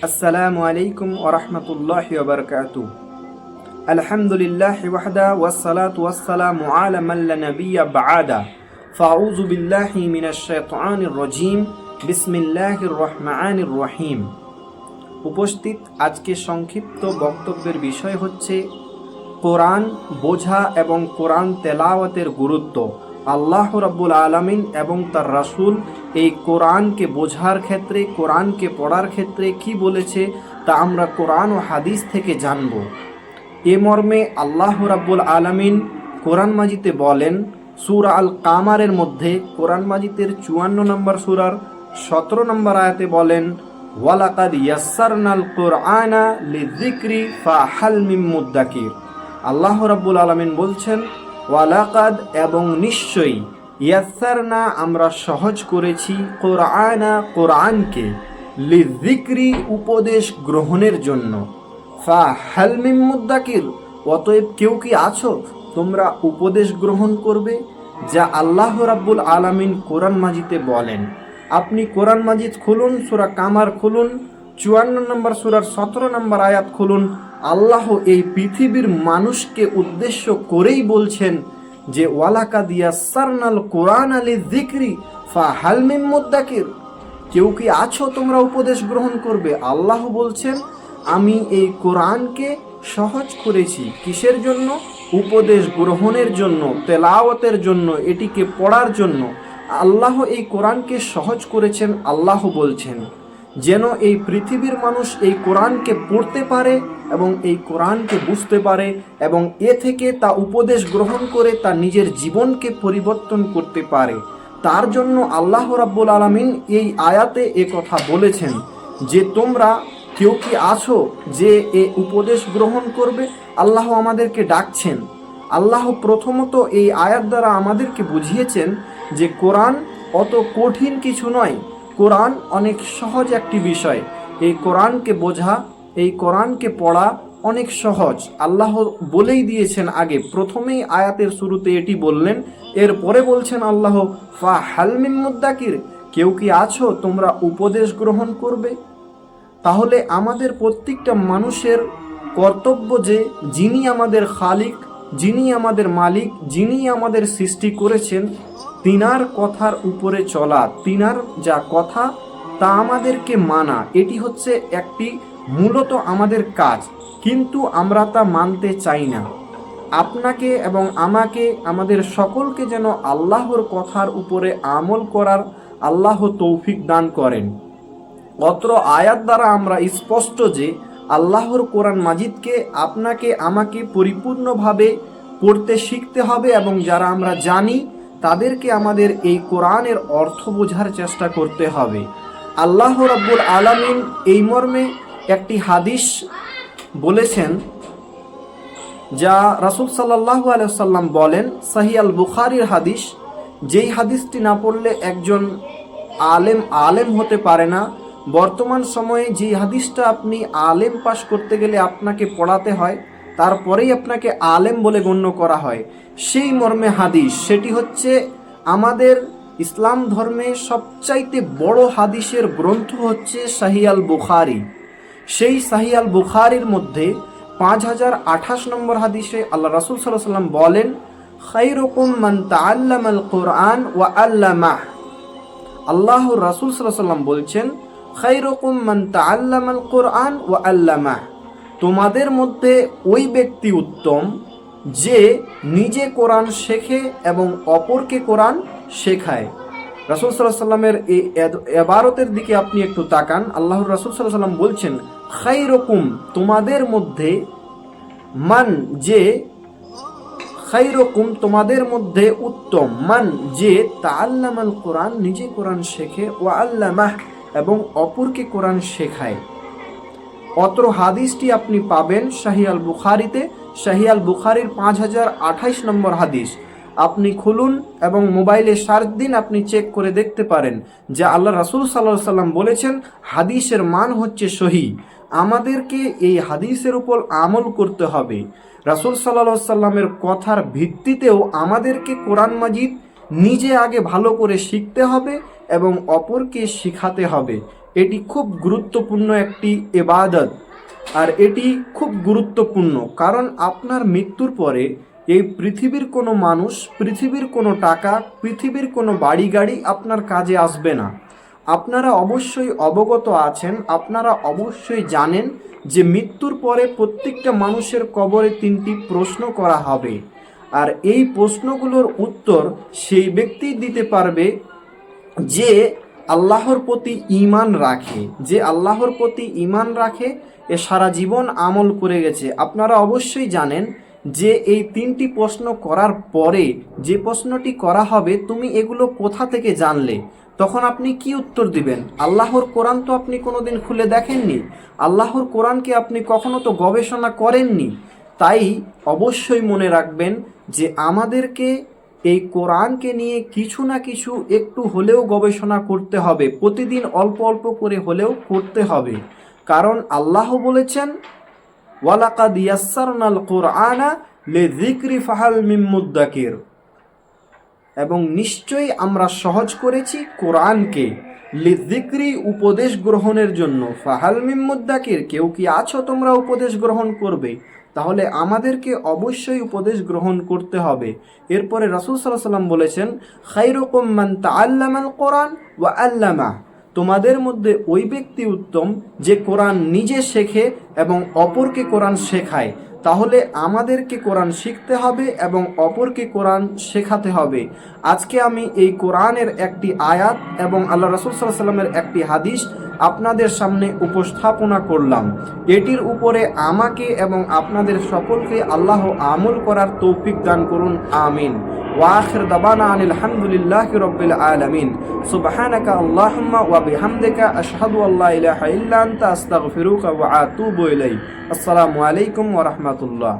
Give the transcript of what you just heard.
আসসালামু আলাইকুম ওয়া রাহমাতুল্লাহি ওয়া বারাকাতুহু। আলহামদুলিল্লাহি ওয়াহদা ওয়াসসালাতু ওয়াসসালামু আলা মান লা নাবিয়্যা বা'দা। ফাউযু বিল্লাহি মিনাশ শাইতানির রাজীম। বিসমিল্লাহির রহমানির রহিম। উপস্থিত আজকে সংক্ষিপ্ত বক্তব্যের বিষয় হচ্ছে কোরআন বোঝা এবং কোরআন তেলাওয়াতের গুরুত্ব। আল্লাহ রাব্বুল আলামিন এবং তার রাসূল এই কোরআনকে বোঝার ক্ষেত্রে, কোরআনকে পড়ার ক্ষেত্রে কি বলেছে তা আমরা কোরআন ও হাদিস থেকে জানব। এ মর্মে আল্লাহ রাব্বুল আলামিন কোরআন মাজিদে বলেন, সূরা আল কামারের মধ্যে, কোরআন মাজিদের 54 নম্বর সূরার 17 নম্বর আয়াতে বলেন, ওয়ালাকাদ ইয়াসসারনাল কুরআনা লিযিকরি ফাহাল মিন মুদ্দাকির। আল্লাহ রাব্বুল আলামিন বলছেন, ওয়ালাকাদ এবং নিশ্চয়ই, ইয়াসসারনা আমরা সহজ করেছি, কুরআনা কোরআনকে, লিযিকরি উপদেশ গ্রহণের জন্য, ফাহাল মিন মুদ্দাকির অতএব কেউ কি আছো তোমরা উপদেশ গ্রহণ করবে। যা আল্লাহ রাব্বুল আলামিন কোরআন মাজিদে বলেন। আপনি কোরআন মাজিদ খুলুন, সূরা কামার খুলুন, 54 নম্বর সূরার 17 নম্বর আয়াত খুলুন। আল্লাহ এই পৃথিবীর মানুষকে উদ্দেশ্য করেই বলছেন যে ওয়ালাকাদ ইয়াসসারনাল কুরআনা লিযিকরি ফাহাল মিন মুদ্দাকির, কেউ কি আছো তোমরা উপদেশ গ্রহণ করবে। আল্লাহ বলছেন আমি এই কোরআনকে সহজ করেছি কিসের জন্য? উপদেশ গ্রহণের জন্য, তেলাওয়াতের জন্য, এটিকে পড়ার জন্য। আল্লাহ এই কোরআনকে সহজ করেছেন। আল্লাহ বলছেন যেন এই পৃথিবীর মানুষ এই কোরআনকে পড়তে পারে এবং এই কোরআনকে বুঝতে পারে এবং এ থেকে তা উপদেশ গ্রহণ করে তা নিজের জীবনকে পরিবর্তন করতে পারে। তার জন্য আল্লাহ রাব্বুল আলামিন এই আয়াতে এ কথা বলেছেন যে তোমরা কেউ কি আছো যে এ উপদেশ গ্রহণ করবে। আল্লাহ আমাদেরকে ডাকছেন। আল্লাহ প্রথমত এই আয়াত দ্বারা আমাদেরকে বুঝিয়েছেন যে কোরআন অত কঠিন কিছু নয়, কোরআন অনেক সহজ একটি বিষয়। এই কোরআনকে বোঝা, এই কোরআনকে পড়া অনেক সহজ। আল্লাহ বলেই দিয়েছেন আগে, প্রথমেই আয়াতের শুরুতে এটি বললেন, এরপরে বলছেন আল্লাহ ফাহাল মিন মুদ্দাকির, কেউ কি আছো তোমরা উপদেশ গ্রহণ করবে। তাহলে আমাদের প্রত্যেকটা মানুষের কর্তব্য যে যিনি আমাদের খালিক, যিনি আমাদের মালিক, যিনি আমাদের সৃষ্টি করেছেন, তিনার কথার উপরে চলা, তিনার যা কথা তা আমাদেরকে মানা, এটি হচ্ছে একটি মূলত আমাদের কাজ। কিন্তু আমরা তা মানতে চাই না। আপনাকে এবং আমাকে, আমাদের সকলকে যেন আল্লাহর কথার উপরে আমল করার আল্লাহ তৌফিক দান করেন। অত্র আয়াত দ্বারা আমরা স্পষ্ট যে আল্লাহর কোরআন মাজিদকে আপনাকে আমাকে পরিপূর্ণভাবে পড়তে শিখতে হবে এবং যারা আমরা জানি তাদেরকে আমাদের এই কোরআনের অর্থ বোঝার চেষ্টা করতে হবে। আল্লাহ রাব্বুল আলামিন এই মর্মে একটি হাদিস বলেছেন, যা রাসূল সাল্লাল্লাহু আলাইহি ওয়াসাল্লাম বলেন, সহিহ আল বুখারীর হাদিস, যেই হাদিসটি না পড়লে একজন আলেম হতে পারে না। বর্তমান সময়ে যে হাদিসটা আপনি আলেম পাশ করতে গেলে আপনাকে পড়াতে হয়, তারপরেই আপনাকে আলেম বলে গণ্য করা হয়, সেই মর্মে হাদিস। সেটি হচ্ছে আমাদের ইসলাম ধর্মে সবচাইতে বড় হাদিসের গ্রন্থ হচ্ছে সহিহ আল বুখারী। সেই সহিহ আল বুখারীর মধ্যে 5028 নম্বর হাদিসে আল্লাহ রাসূল সাল্লাল্লাহু আলাইহি ওয়াসাল্লাম বলেন, খায়রুকুম মান তাআল্লামাল কুরআন ওয়া আল্লামাহ। আল্লাহর রাসূল সাল্লাল্লাহু আলাইহি ওয়াসাল্লাম বলছেন, খায়রুকুম মান তাআল্লামাল কুরআন ওয়া আল্লামাহ, তোমাদের মধ্যে ওই ব্যক্তি উত্তম যে নিজে কোরআন শেখে এবং অপরকে কোরআন শেখায়। রাসূল সাল্লাল্লাহু আলাইহি ওয়াসাল্লামের এই ইবারতের দিকে আপনি একটু তাকান। আল্লাহর রাসূল সাল্লাল্লাহু আলাইহি ওয়াসাল্লাম বলছেন, খায়রুকুম তোমাদের মধ্যে, মান যে, খায়রুকুম তোমাদের মধ্যে উত্তম, মান যে, তাআল্লামাল কোরআন নিজে কোরআন শেখে, ওয়া আল্লামাহ এবং অপরকে কোরআন শেখায়। অত্র হাদিসটি আপনি পাবেন সহিহ আল বুখারীতে। সহিহ আল বুখারীর 5028 নম্বর হাদিস। আপনি খুলুন এবং মোবাইলে সার্চ দিন, আপনি চেক করে দেখতে পারেন যে আল্লাহ রাসূল সাল্লাল্লাহু আলাইহি ওয়াসাল্লাম বলেছেন হাদিসের মান হচ্ছে সহিহ। আমাদেরকে এই হাদিসের উপর আমল করতে হবে। রাসূল সাল্লাল্লাহু আলাইহি ওয়াসাল্লামের কথার ভিত্তিতেও আমাদেরকে কোরআন মাজিদ নিজে আগে ভালো করে শিখতে হবে এবং অপরকে শিখাতে হবে। এটি খুব গুরুত্বপূর্ণ একটি ইবাদত। আর এটি খুব গুরুত্বপূর্ণ কারণ আপনার মৃত্যুর পরে এই পৃথিবীর কোনো মানুষ, পৃথিবীর কোনো টাকা, পৃথিবীর কোনো বাড়ি গাড়ি আপনার কাজে আসবে না। আপনারা অবশ্যই অবগত আছেন, আপনারা অবশ্যই জানেন যে মৃত্যুর পরে প্রত্যেকটা মানুষের কবরে 3টি প্রশ্ন করা হবে। আর এই প্রশ্নগুলোর উত্তর সেই ব্যক্তি দিতে পারবে যে আল্লাহর প্রতি ঈমান রাখে, যে আল্লাহর প্রতি ঈমান রাখে, এ সারা জীবন আমল করে গেছে। আপনারা অবশ্যই জানেন যে এই 3টি প্রশ্ন করার পরে যে প্রশ্নটি করা হবে, তুমি এগুলো কোথা থেকে জানলে, তখন আপনি কি উত্তর দিবেন? আল্লাহর কোরআন তো আপনি কোনোদিন খুলে দেখেননি, আল্লাহর কোরআনকে আপনি কখনো তো গবেষণা করেননি। তাই অবশ্যই মনে রাখবেন যে আমাদেরকে এই কোরআনকে নিয়ে কিছু না কিছু একটু হলেও গবেষণা করতে হবে, প্রতিদিন অল্প অল্প করে হলেও করতে হবে। কারণ আল্লাহ বলেছেন, ওয়ালাকাদ ইয়াসসারনাল কুরআনা লিযিকরি ফাহাল মিন মুদ্দাকির, এবং নিশ্চয়ই আমরা সহজ করেছি কোরআনকে লিযিকরি, উপদেশ গ্রহণের জন্য, ফাহাল মিন মুদ্দাকির, কেউ কি আছো তোমরা উপদেশ গ্রহণ করবে? তাহলে আমাদেরকে অবশ্যই উপদেশ গ্রহণ করতে হবে। এরপরে রাসূল সাল্লাল্লাহু আলাইহি ওয়াসাল্লাম বলেছেন, খায়রুকুম মান তাআল্লামাল কোরআন ওয়া আল্লামা, তোমাদের মধ্যে ওই ব্যক্তি উত্তম যে কোরআন নিজে শেখে এবং অপরকে কোরআন শেখায়। তাহলে আমাদেরকে কোরআন শিখতে হবে এবং অপরকে কোরআন শেখাতে হবে। আজকে আমি এই কোরআনের একটি আয়াত এবং আল্লাহ রাসূল সাল্লাল্লাহু আলাইহি ওয়াসাল্লামের একটি হাদিস আপনাদের সামনে উপস্থাপনা করলাম। এটির উপরে আমাকে এবং আপনাদের সকলকে আল্লাহ আমল করার তৌফিক দান করুন, আমিন। ওয়াখির দাবানা আনিল হামদুলিল্লাহি রাব্বিল আলামিন। সুবহানাকা আল্লাহুম্মা ওয়া বিহামদিকা আশহাদু আল্লা ইলাহা ইল্লা আনতা আস্তাগফিরুকা ওয়া আতুবু ইলাইক। আসসালামু আলাইকুম ওয়া রাহমাতুল্লাহ।